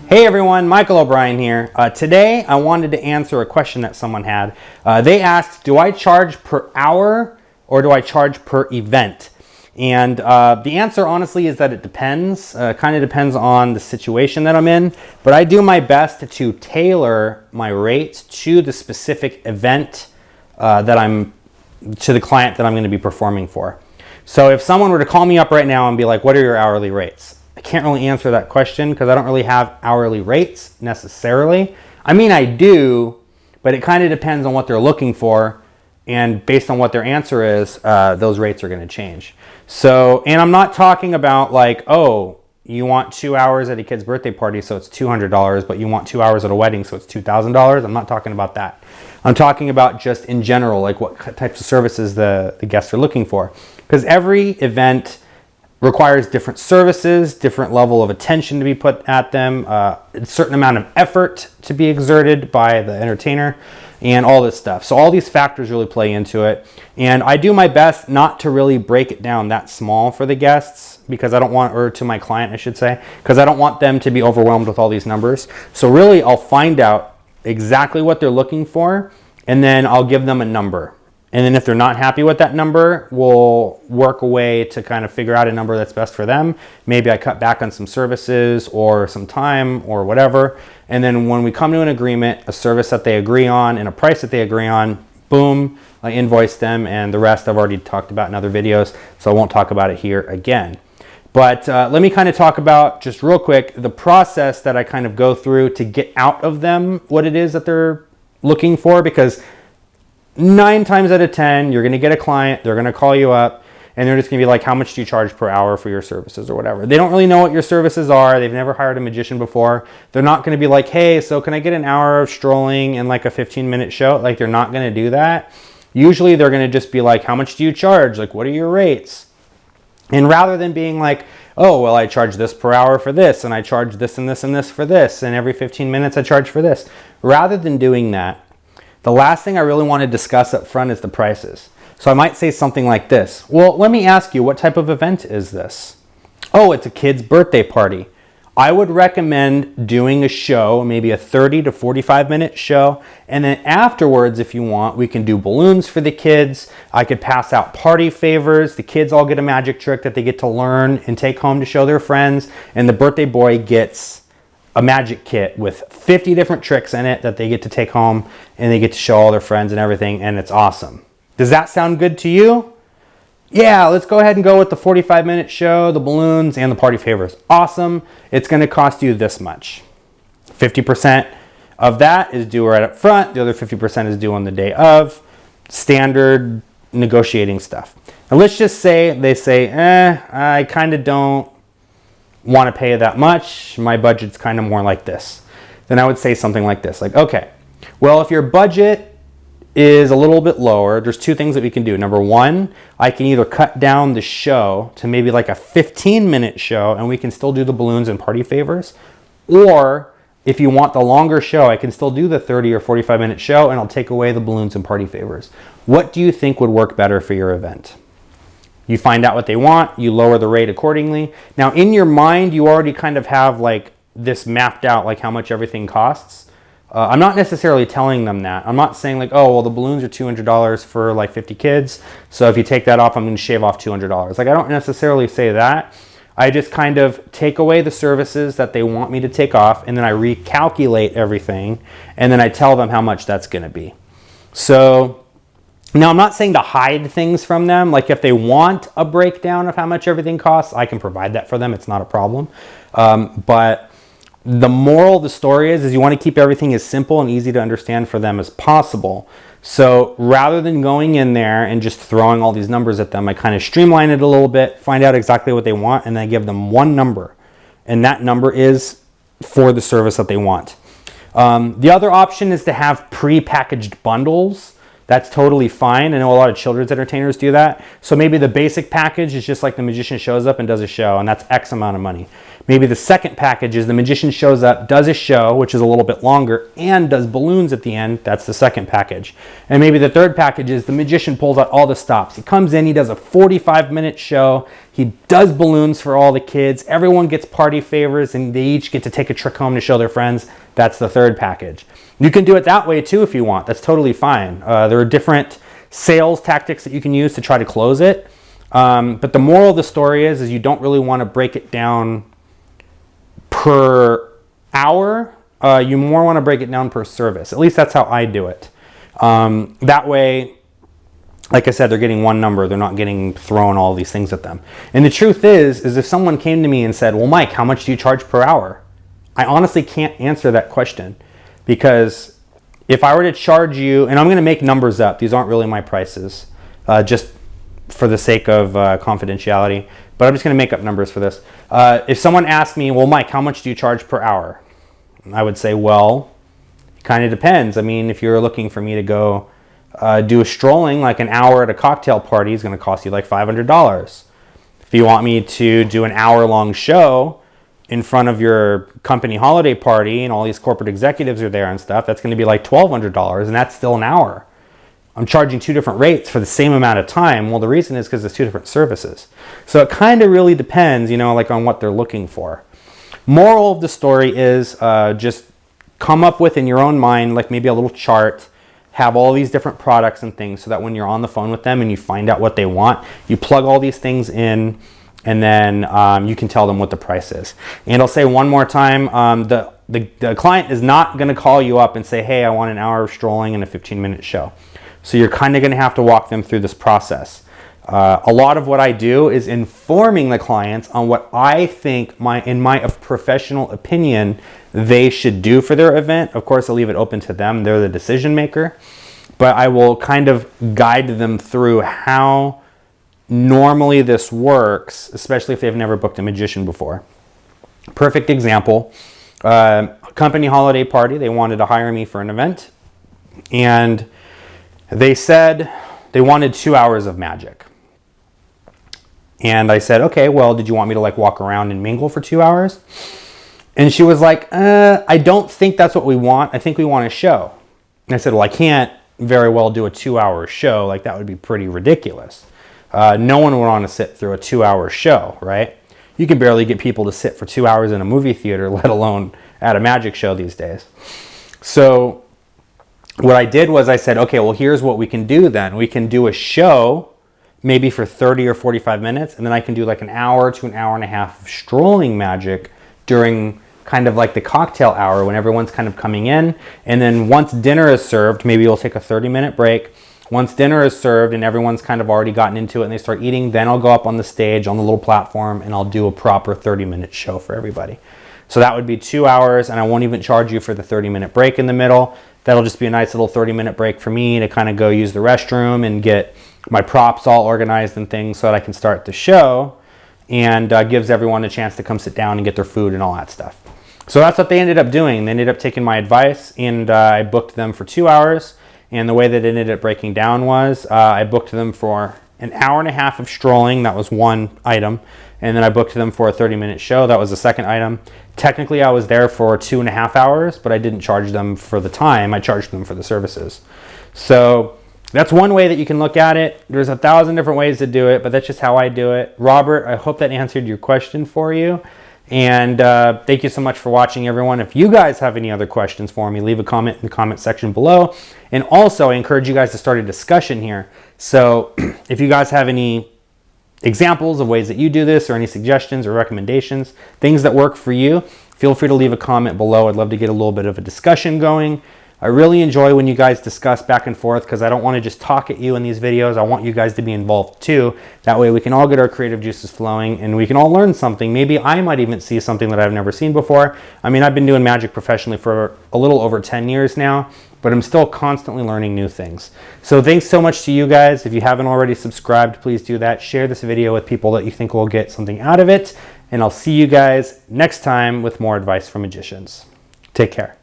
Hey everyone, Michael O'Brien here. Today I wanted to answer a question that someone had. They asked, do I charge per hour or do I charge per event? And the answer honestly is that it depends. Kind of depends on the situation that I'm in, but I do my best to tailor my rates to the specific event to the client that I'm going to be performing for. So if someone were to call me up right now and be like, what are your hourly rates? I can't really answer that question because I don't really have hourly rates necessarily. I mean, I do, but it kind of depends on what they're looking for. And based on what their answer is, those rates are going to change. So, and I'm not talking about like, oh, you want 2 hours at a kid's birthday party, so it's $200, but you want 2 hours at a wedding, so it's $2,000. I'm not talking about that. I'm talking about just in general, like what types of services the guests are looking for. Because every event requires different services, different level of attention to be put at them, a certain amount of effort to be exerted by the entertainer, and all this stuff. So all these factors really play into it. And I do my best not to really break it down that small for the guests because I don't want, or to my client, I should say, because I don't want them to be overwhelmed with all these numbers. So really, I'll find out exactly what they're looking for, and then I'll give them a number. And then if they're not happy with that number, we'll work a way to kind of figure out a number that's best for them. Maybe I cut back on some services or some time or whatever. And then when we come to an agreement, a service that they agree on and a price that they agree on, boom, I invoice them, and the rest I've already talked about in other videos, so I won't talk about it here again. But let me kind of talk about, just real quick, the process that I kind of go through to get out of them what it is that they're looking for, because 9 times out of 10, you're going to get a client, they're going to call you up, and they're just going to be like, how much do you charge per hour for your services or whatever? They don't really know what your services are. They've never hired a magician before. They're not going to be like, hey, so can I get an hour of strolling and like a 15-minute show? Like, they're not going to do that. Usually they're going to just be like, how much do you charge? Like, what are your rates? And rather than being like, oh, well, I charge this per hour for this, and I charge this and this and this for this, and every 15 minutes I charge for this. Rather than doing that, the last thing I really want to discuss up front is the prices. So I might say something like this. Well, let me ask you, what type of event is this? Oh, it's a kid's birthday party. I would recommend doing a show, maybe a 30 to 45 minute show. And then afterwards, if you want, we can do balloons for the kids. I could pass out party favors. The kids all get a magic trick that they get to learn and take home to show their friends. And the birthday boy gets a magic kit with 50 different tricks in it that they get to take home, and they get to show all their friends and everything, and it's awesome. Does that sound good to you? Yeah, let's go ahead and go with the 45-minute show, the balloons, and the party favors. Awesome. It's going to cost you this much. 50% of that is due right up front. The other 50% is due on the day of. Standard negotiating stuff. And let's just say they say, I kind of don't want to pay that much, my budget's kind of more like this. Then I would say something like this, like, okay, well, if your budget is a little bit lower, there's 2 things that we can do. Number 1, I can either cut down the show to maybe like a 15-minute show, and we can still do the balloons and party favors. Or if you want the longer show, I can still do the 30 or 45-minute show, and I'll take away the balloons and party favors. What do you think would work better for your event? You find out what they want, you lower the rate accordingly. Now, in your mind, you already kind of have like this mapped out, like how much everything costs. I'm not necessarily telling them that. I'm not saying like, oh, well, the balloons are $200 for like 50 kids. So if you take that off, I'm going to shave off $200. Like, I don't necessarily say that. I just kind of take away the services that they want me to take off, and then I recalculate everything, and then I tell them how much that's going to be. So now, I'm not saying to hide things from them. Like, if they want a breakdown of how much everything costs, I can provide that for them. It's not a problem. But the moral of the story is you want to keep everything as simple and easy to understand for them as possible. So rather than going in there and just throwing all these numbers at them, I kind of streamline it a little bit, find out exactly what they want, and then I give them one number. And that number is for the service that they want. The other option is to have pre-packaged bundles. That's totally fine. I know a lot of children's entertainers do that. So maybe the basic package is just like the magician shows up and does a show, and that's X amount of money. Maybe the second package is the magician shows up, does a show, which is a little bit longer, and does balloons at the end. That's the second package. And maybe the third package is the magician pulls out all the stops. He comes in, he does a 45-minute show. He does balloons for all the kids. Everyone gets party favors, and they each get to take a trick home to show their friends. That's the third package. You can do it that way too if you want. That's totally fine. There are different sales tactics that you can use to try to close it. But the moral of the story is you don't really want to break it down per hour. You more want to break it down per service. At least that's how I do it. That way, like I said, they're getting one number. They're not getting thrown all these things at them. And the truth is if someone came to me and said, well, Mike, how much do you charge per hour? I honestly can't answer that question, because if I were to charge you, and I'm going to make numbers up. These aren't really my prices, just for the sake of confidentiality. But I'm just going to make up numbers for this. If someone asked me, well, Mike, how much do you charge per hour? I would say, well, it kind of depends. I mean, if you're looking for me to go do a strolling, like an hour at a cocktail party is going to cost you like $500. If you want me to do an hour-long show in front of your company holiday party and all these corporate executives are there and stuff, that's going to be like $1,200, and that's still an hour. I'm charging two different rates for the same amount of time. Well, the reason is because it's two different services. So it kind of really depends, like on what they're looking for. Moral of the story is just come up with in your own mind, like maybe a little chart, have all these different products and things, so that when you're on the phone with them and you find out what they want, you plug all these things in, and then you can tell them what the price is. And I'll say one more time, the client is not going to call you up and say, hey, I want an hour of strolling and a 15-minute show. So you're kind of going to have to walk them through this process. A lot of what I do is informing the clients on what I think, in my professional opinion, they should do for their event. Of course, I leave it open to them. They're the decision maker. But I will kind of guide them through how normally this works, especially if they've never booked a magician before. Perfect example, company holiday party. They wanted to hire me for an event. And they said they wanted 2 hours of magic. And I said, okay, well, did you want me to like walk around and mingle for 2 hours? And she was like, I don't think that's what we want. I think we want a show. And I said, well, I can't very well do a 2-hour show. Like, that would be pretty ridiculous. No one would want to sit through a 2-hour show, right? You can barely get people to sit for 2 hours in a movie theater, let alone at a magic show these days. So what I did was I said, okay, well, here's what we can do then. We can do a show maybe for 30 or 45 minutes, and then I can do like an hour to an hour and a half of strolling magic during kind of like the cocktail hour when everyone's kind of coming in. And then once dinner is served, maybe we'll take a 30-minute break. Once dinner is served and everyone's kind of already gotten into it and they start eating, then I'll go up on the stage on the little platform and I'll do a proper 30-minute show for everybody. So that would be 2 hours, and I won't even charge you for the 30-minute break in the middle. That'll just be a nice little 30-minute break for me to kind of go use the restroom and get my props all organized and things so that I can start the show, and gives everyone a chance to come sit down and get their food and all that stuff. So that's what they ended up doing. They ended up taking my advice, and I booked them for 2 hours. And the way that it ended up breaking down was I booked them for an hour and a half of strolling. That was one item. And then I booked them for a 30-minute show. That was the second item. Technically, I was there for 2.5 hours, but I didn't charge them for the time. I charged them for the services. So that's one way that you can look at it. There's 1,000 different ways to do it, but that's just how I do it. Robert, I hope that answered your question for you. And thank you so much for watching, everyone. If you guys have any other questions for me, leave a comment in the comment section below. And also, I encourage you guys to start a discussion here. So if you guys have any examples of ways that you do this, or any suggestions or recommendations, things that work for you, feel free to leave a comment below. I'd love to get a little bit of a discussion going. I really enjoy when you guys discuss back and forth, because I don't want to just talk at you in these videos. I want you guys to be involved too. That way we can all get our creative juices flowing and we can all learn something. Maybe I might even see something that I've never seen before. I mean, I've been doing magic professionally for a little over 10 years now, but I'm still constantly learning new things. So thanks so much to you guys. If you haven't already subscribed, please do that. Share this video with people that you think will get something out of it. And I'll see you guys next time with more advice from magicians. Take care.